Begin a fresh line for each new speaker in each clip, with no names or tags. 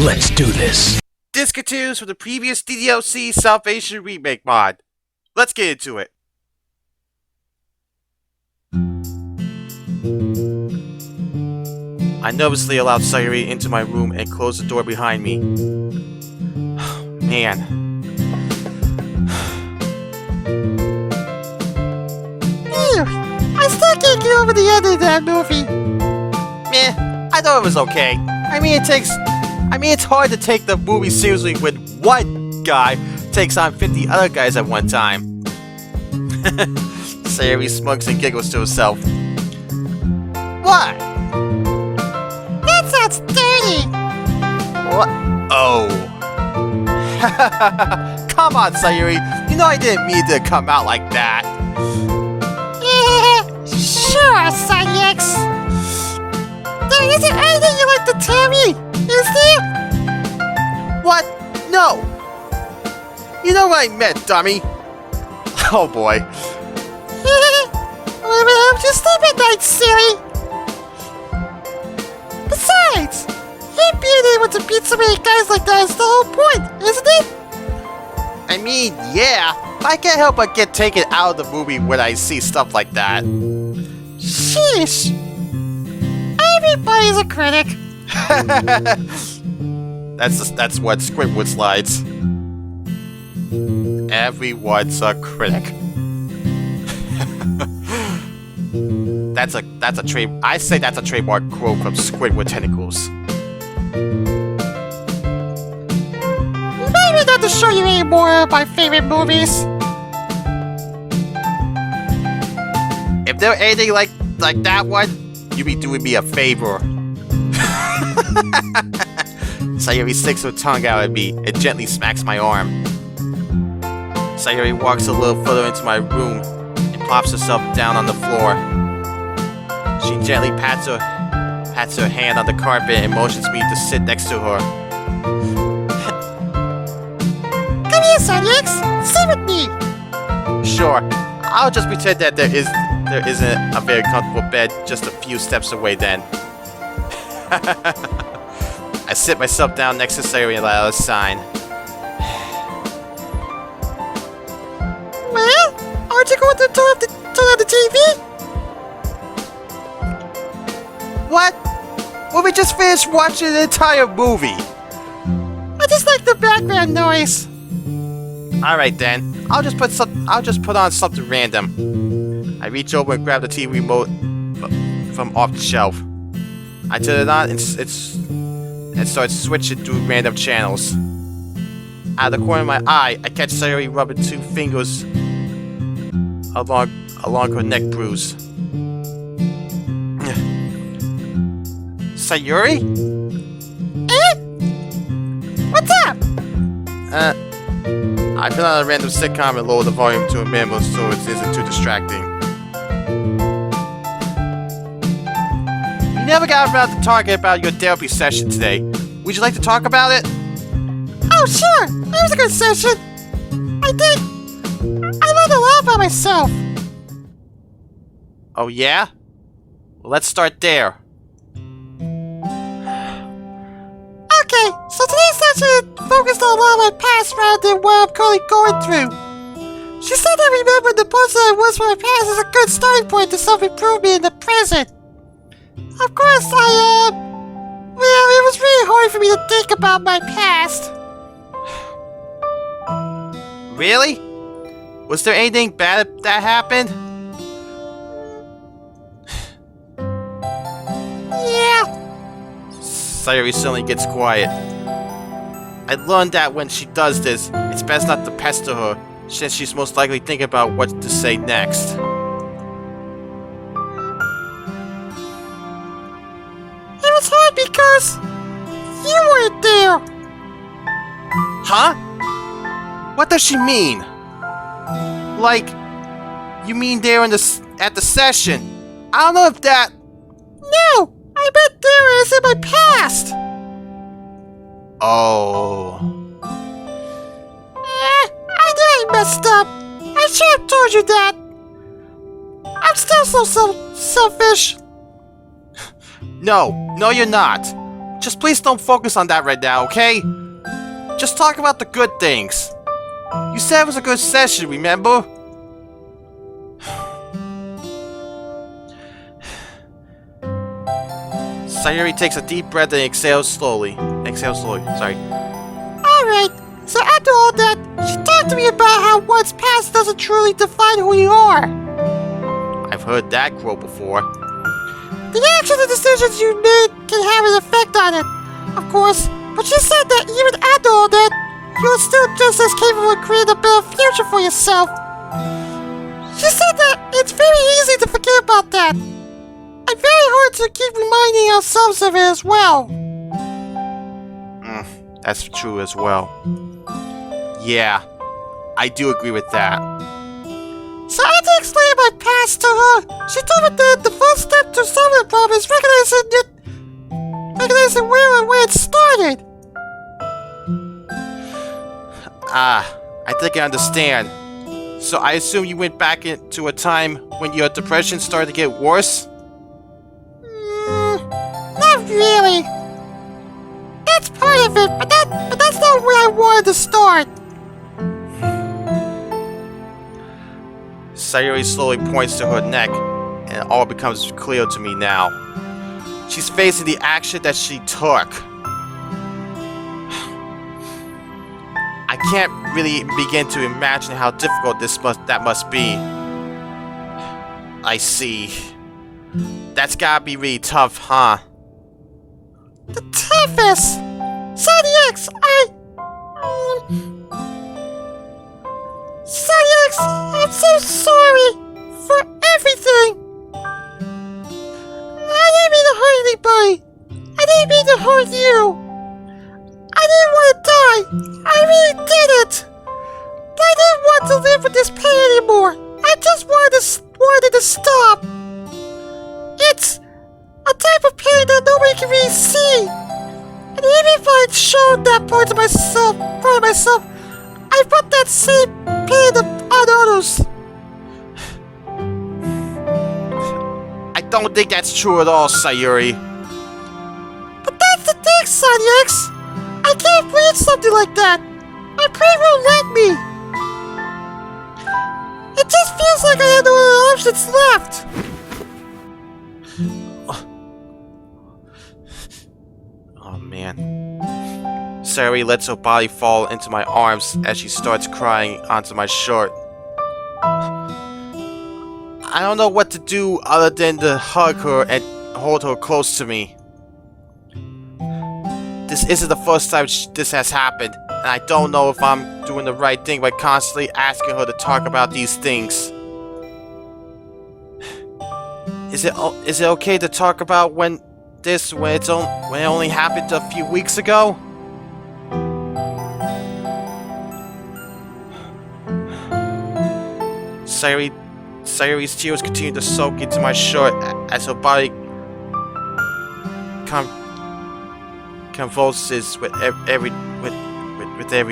Let's do this.
Discontinues from the previous DDLC Salvation Remake mod. Let's get into it. I nervously allowed Sayori into my room and closed the door behind me. Man.
I still can't get over the end of that movie.
Meh, I thought it was okay. It's hard to take the movie seriously when one guy takes on 50 other guys at one time. Sayori smirks and giggles to herself. What?
That sounds dirty.
What? Oh. Come on, Sayori. You know I didn't mean to come out like that.
Yeah, sure, X. There isn't anything you like to tell me, is there?
What? No. You know what I meant, dummy. Oh boy.
Well, just sleep at night, silly. Besides, him being able to beat so many guys like that is the whole point, isn't it?
I mean, yeah. I can't help but get taken out of the movie when I see stuff like that.
Sheesh. Everybody's a critic.
That's what Squidward slides. Everyone's a critic. that's a trade. I say that's a trademark quote from Squidward Tentacles.
Maybe not to show you any more of my favorite movies.
If there were anything like that one, you'd be doing me a favor. Sayori sticks her tongue out at me and gently smacks my arm. Sayori walks a little further into my room and plops herself down on the floor. She gently pats her hand on the carpet and motions me to sit next to her.
Come here, X. Sit with me.
Sure, I'll just pretend that there isn't a very comfortable bed just a few steps away then. I sit myself down next to Sayori and let out a sign.
Well, aren't you going to turn on the TV?
What? Well, we just finished watching the entire movie.
I just like the background noise.
All right then. I'll just put on something random. I reach over and grab the TV remote from off the shelf. I turn it on and start switching through random channels. Out of the corner of my eye, I catch Sayori rubbing two fingers along her neck bruise. Sayori?
What's up?
I put on a random sitcom and lower the volume to a minimum so it isn't too distracting. You never got around to talking about your therapy session today. Would you like to talk about it?
Oh, sure. It was a good session. I learned a lot about myself.
Oh, yeah? Well, let's start there.
Okay, so today's session focused on a lot of my past rather than what I'm currently going through. She said that remembering the person I was from my past is a good starting point to self-improvement in the present. Of course, it was really hard for me to think about my past.
Really? Was there anything bad that happened?
Yeah.
Sayori suddenly gets quiet. I learned that when she does this, it's best not to pester her, since she's most likely thinking about what to say next.
It was hard because you weren't there.
Huh? What does she mean? Like, you mean there at the session? I don't know if that...
No, I meant there as in my past.
Oh.
I knew I messed up. I should have told you that. I'm still so selfish.
No, you're not. Just please don't focus on that right now, okay? Just talk about the good things. You said it was a good session, remember? Sayori takes a deep breath and exhales slowly. Sorry.
Alright, so after all that, she talked to me about how one's past doesn't truly define who you are.
I've heard that quote before.
The actions and decisions you made can have an effect on it, of course, but she said that even after all that, you're still just as capable of creating a better future for yourself. She said that it's very easy to forget about that, and very hard to keep reminding ourselves of it as well.
That's true as well. Yeah, I do agree with that.
So after explaining my past to her, she told me that the first step to solving the problem is recognizing where and when it started.
I think I understand. So I assume you went back into a time when your depression started to get worse?
Not really. That's part of it, but that's not where I wanted to start.
Sayori slowly points to her neck, and it all becomes clear to me now. She's facing the action that she took. I can't really begin to imagine how difficult that must be. I see. That's gotta be really tough, huh?
The toughest! Sonny X, Sonny X, I'm so sorry for everything! I didn't mean to hurt anybody! I didn't mean to hurt you! I didn't want to die! I really didn't! But I didn't want to live with this pain anymore! I just wanted to stop! It's a type of pain that nobody can really see! And even if I showed that part of myself, I put that same pain on others!
I don't think that's true at all, Sayori.
But that's the thing, Sonny X! I can't breathe something like that! My brain won't let me! It just feels like I have no other options left!
Oh man. Sayori lets her body fall into my arms as she starts crying onto my shirt. I don't know what to do other than to hug her and hold her close to me. This isn't the first time this has happened, and I don't know if I'm doing the right thing by constantly asking her to talk about these things. Is it okay to talk about when it only happened a few weeks ago? Sayori's tears continue to soak into my shirt as her body convulses with every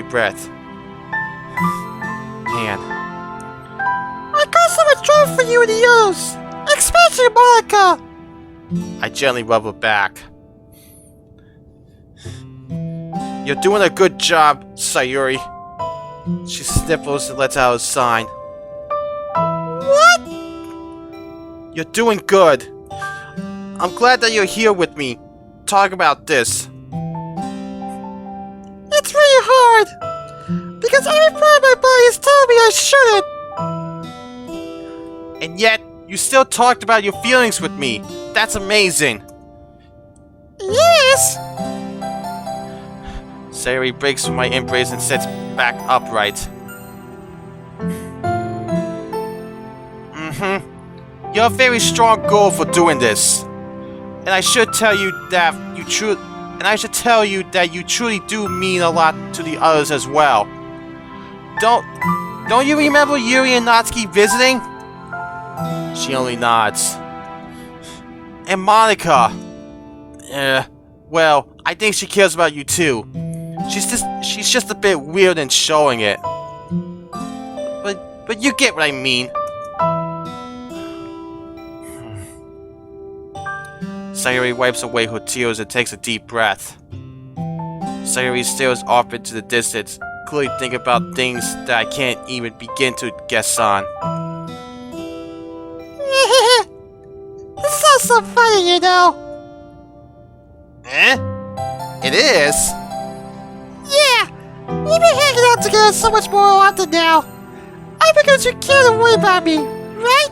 breath. Man,
I got so much trouble for you and the others, especially Monica.
I gently rub her back. You're doing a good job, Sayori. She sniffles and lets out a sign.
What?
You're doing good. I'm glad that you're here with me. Talk about this.
It's really hard. Because every part of my body is telling me I shouldn't.
And yet, you still talked about your feelings with me. That's amazing.
Yes.
Sayori breaks from my embrace and sits back upright. You're a very strong girl for doing this. And I should tell you that you truly do mean a lot to the others as well. Don't you remember Yuri and Natsuki visiting? She only nods. And Monica. Well, I think she cares about you too. She's just a bit weird in showing it. But you get what I mean. Sayori wipes away her tears and takes a deep breath. Sayori stares off into the distance, clearly thinking about things that I can't even begin to guess on.
This is not so funny, you know.
Eh? It is?
Yeah, we've been hanging out together so much more often now. I because you care to worry about me, right?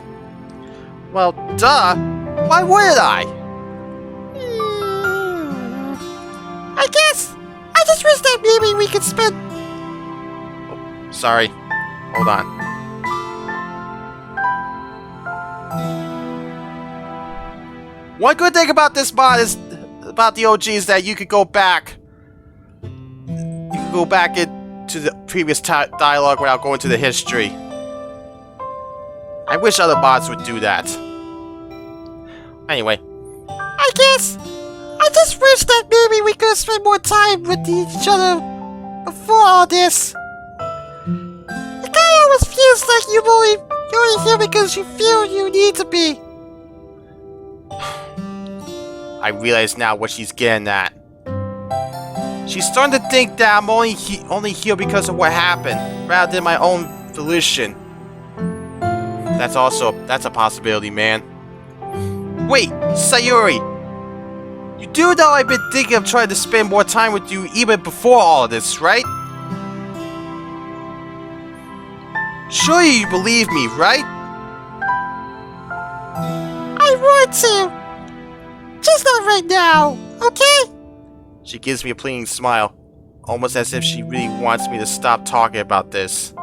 Well, duh. Why would I?
I guess I just wish that maybe we could spend...
Oh, sorry. Hold on. One good thing about this mod is about the OG is that you could go back. You could go back into the previous dialogue without going to the history. I wish other mods would do that. Anyway.
I guess I just wish that maybe we could spend more time with each other before all this. It kinda almost feels like you're only here because you feel you need to be.
I realize now what she's getting at. She's starting to think that I'm only here because of what happened, rather than my own volition. That's a possibility, man. Wait, Sayori! You do know I've been thinking of trying to spend more time with you even before all of this, right? Surely you believe me, right?
I want to! Just not right now, okay?
She gives me a pleading smile, almost as if she really wants me to stop talking about this.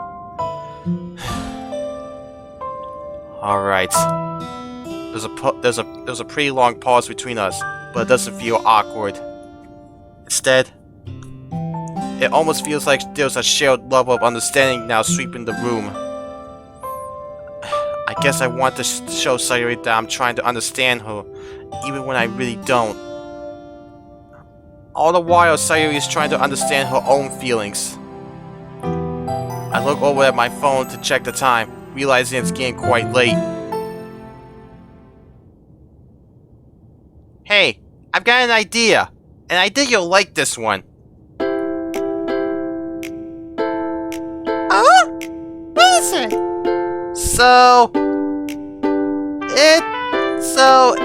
Alright. There's a pretty long pause between us, but it doesn't feel awkward. Instead, it almost feels like there's a shared level of understanding now sweeping the room. I guess I want to show Sayori that I'm trying to understand her, even when I really don't. All the while, Sayori is trying to understand her own feelings. I look over at my phone to check the time, realizing it's getting quite late. Hey, I've got an idea, and I think you'll like this one.
What is it?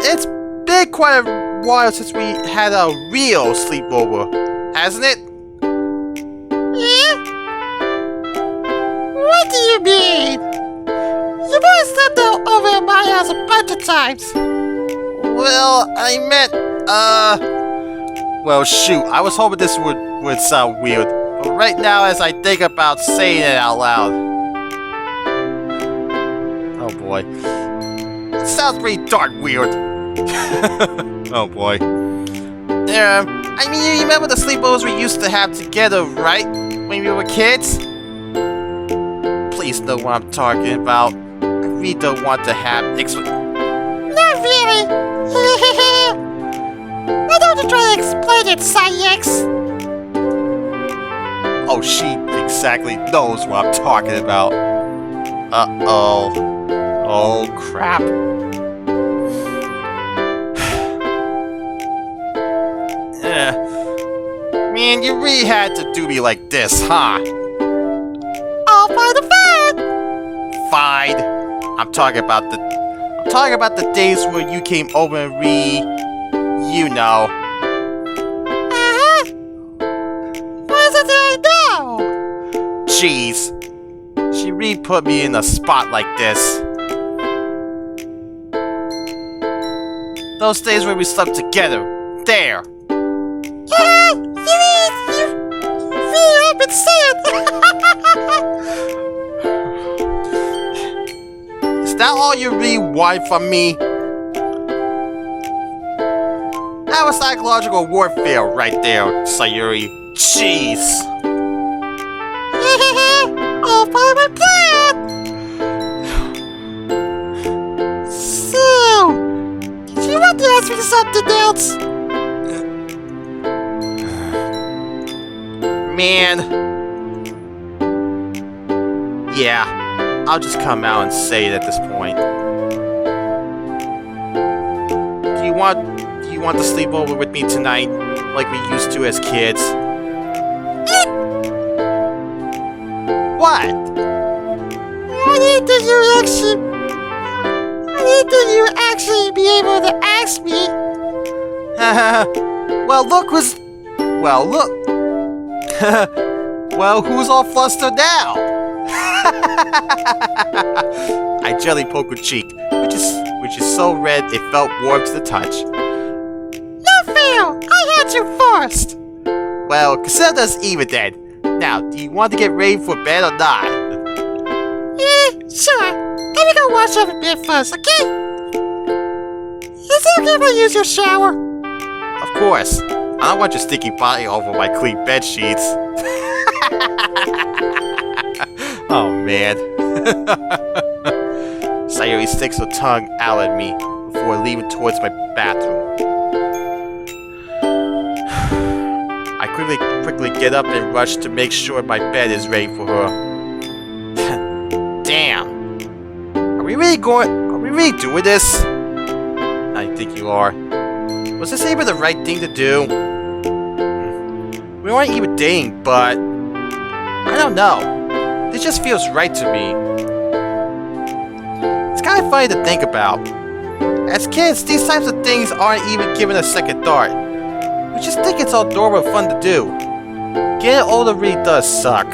It's been quite a while since we had a real sleepover, hasn't it?
Yeah? What do you mean? You boys slept over at my house a bunch of times.
Well, I meant, well, shoot, I was hoping this would sound weird, but right now as I think about saying it out loud. Oh boy. It sounds pretty dark weird. Oh boy. I mean, you remember the sleepovers we used to have together, right? When we were kids? Please know what I'm talking about. I really don't want to have
Not really. Why don't you try to explain it, Sayex?
Oh, she exactly knows what I'm talking about. Uh-oh. Oh, crap. Man, you really had to do me like this, huh?
All for the fun!
Fine. I'm talking about the days where you came over and you know.
Uh-huh. What is it that I know?
Jeez. She really put me in a spot like this. Those days where we slept together. There.
Yeah, you really have been saying.
Is that all you really want from me? That was psychological warfare right there, Sayori. Jeez.
All part of my plan. So, do you want to ask me something else?
Man. Yeah, I'll just come out and say it at this point. Do you you want to sleep over with me tonight, like we used to as kids? What?
I need that you actually be able to ask me.
Well, look who's... Well, look... Well, who's all flustered now? I gently poke her cheek, which is so red it felt warm to the touch.
No fail! I had you first!
Well, consider us even then. Now, do you want to get ready for bed or not?
Sure. Let me go wash up a bit first, okay? Is it okay if I use your shower?
Of course. I don't want your sticky body over my clean bed sheets. Oh, man. Sayori sticks her tongue out at me before leaving towards my bathroom. I quickly get up and rush to make sure my bed is ready for her. Damn. Are we really doing this? I think you are. Was this even the right thing to do? We weren't even dating, but I don't know. This just feels right to me. It's kind of funny to think about. As kids, these types of things aren't even given a second thought. We just think it's all adorable and fun to do. Getting older really does suck.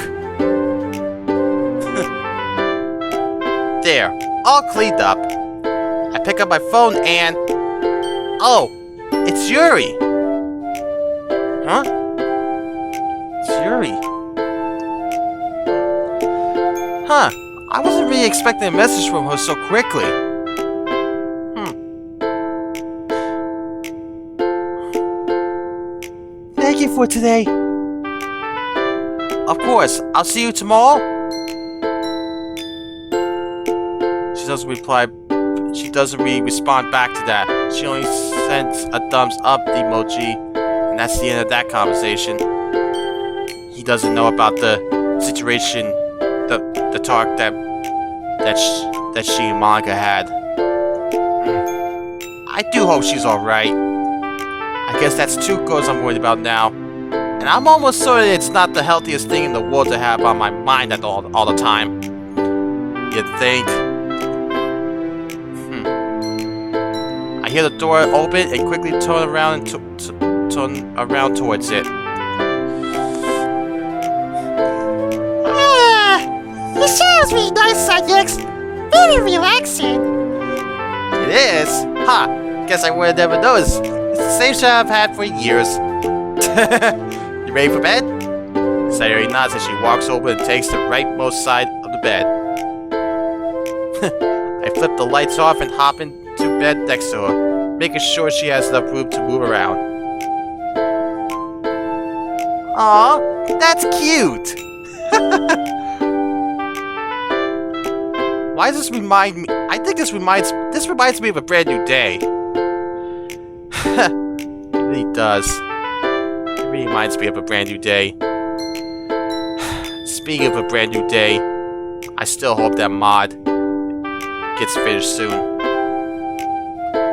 There, all cleaned up. I pick up my phone and... Oh, it's Yuri! Huh? It's Yuri. Huh, I wasn't really expecting a message from her so quickly. Thank you for today. Of course, I'll see you tomorrow. She doesn't really respond back to that. She only sends a thumbs up emoji, and that's the end of that conversation. He doesn't know about the situation, the talk that she and Monica had. I do hope she's alright. I guess that's two girls I'm worried about now. And I'm almost certain it's not the healthiest thing in the world to have on my mind all the time. You'd think. I hear the door open and quickly turn around towards it.
The show's really nice, subjects. Very relaxing.
It is? Ha! Guess I would have never noticed. It's the same show I've had for years. You ready for bed? Sayori nods as she walks over and takes the rightmost side of the bed. I flip the lights off and hop into bed next to her, making sure she has enough room to move around. Aw, that's cute! Why does this remind me? I think this reminds me of a brand new day. It really does. It really reminds me of a brand new day. Speaking of a brand new day, I still hope that mod gets finished soon.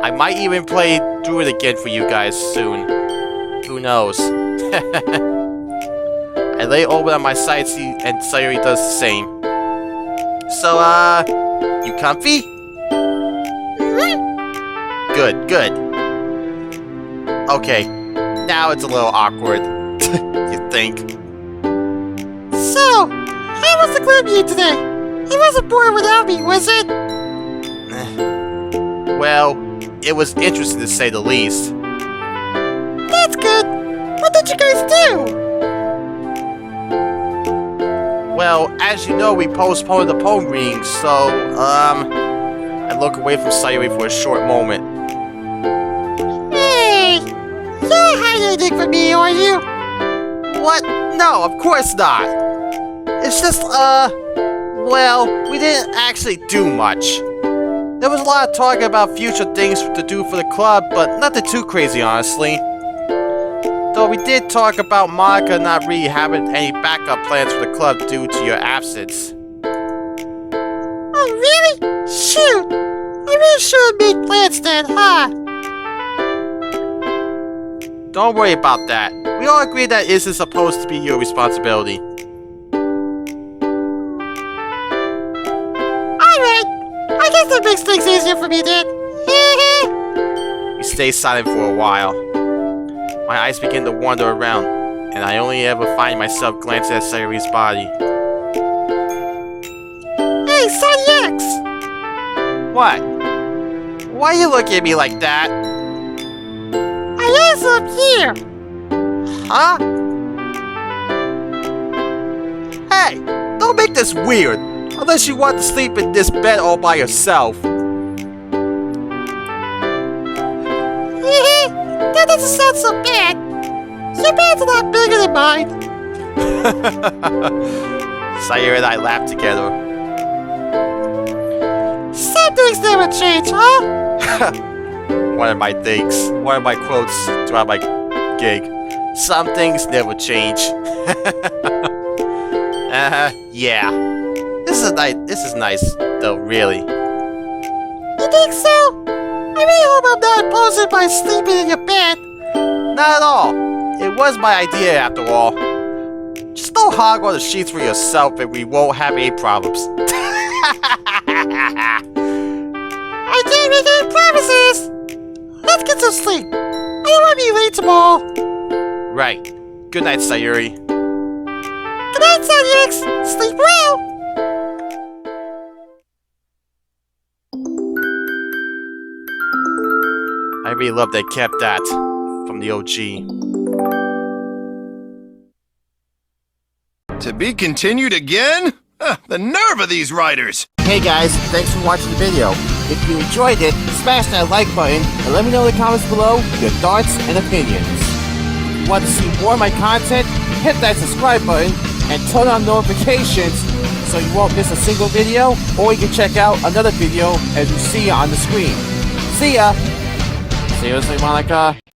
I might even play through it again for you guys soon. Who knows? I lay over on my side seat and Sayori does the same. So, you comfy? Good, good. Okay, now it's a little awkward. You think?
So, how was the club meeting today? It wasn't boring without me, was it?
Well, it was interesting to say the least.
That's good. What did you guys do?
Well, as you know, we postponed the poem reading, so, I look away from Sayori for a short moment.
Hey, you're not hiding anything from me, are you?
What? No, of course not. It's just, well, we didn't actually do much. There was a lot of talk about future things to do for the club, but nothing too crazy, honestly. Though we did talk about Monica not really having any backup plans for the club due to your absence.
Oh, really? Shoot! I really should have made plans then, huh?
Don't worry about that. We all agree that isn't supposed to be your responsibility.
Alright, I guess that makes things easier for me then.
We stay silent for a while. My eyes begin to wander around, and I only ever find myself glancing at Sayori's body.
Hey, Sonny X!
What? Why you look at me like that?
I asked up here!
Huh? Hey, don't make this weird, unless you want to sleep in this bed all by yourself.
That doesn't sound so bad. Your bed's a lot bigger than mine.
Sayori and I laugh together.
Some things never change, huh?
One of my things, one of my quotes throughout my gig. Some things never change. Yeah. This is nice, though, really.
You think so? I really hope I'm not opposing by sleeping in your bed.
Not at all. It was my idea, after all. Just don't hog all the sheets for yourself and we won't have any problems.
I can't make any promises. Let's get some sleep. I don't want to be late tomorrow.
Right. Good night, Sayori.
Good night, Sonny X. Sleep well.
I really love they kept that from the OG.
To be continued again? The nerve of these writers!
Hey guys, thanks for watching the video. If you enjoyed it, smash that like button and let me know in the comments below your thoughts and opinions. If you want to see more of my content, hit that subscribe button and turn on notifications so you won't miss a single video, or you can check out another video as you see on the screen. See ya! Seriously, Monica?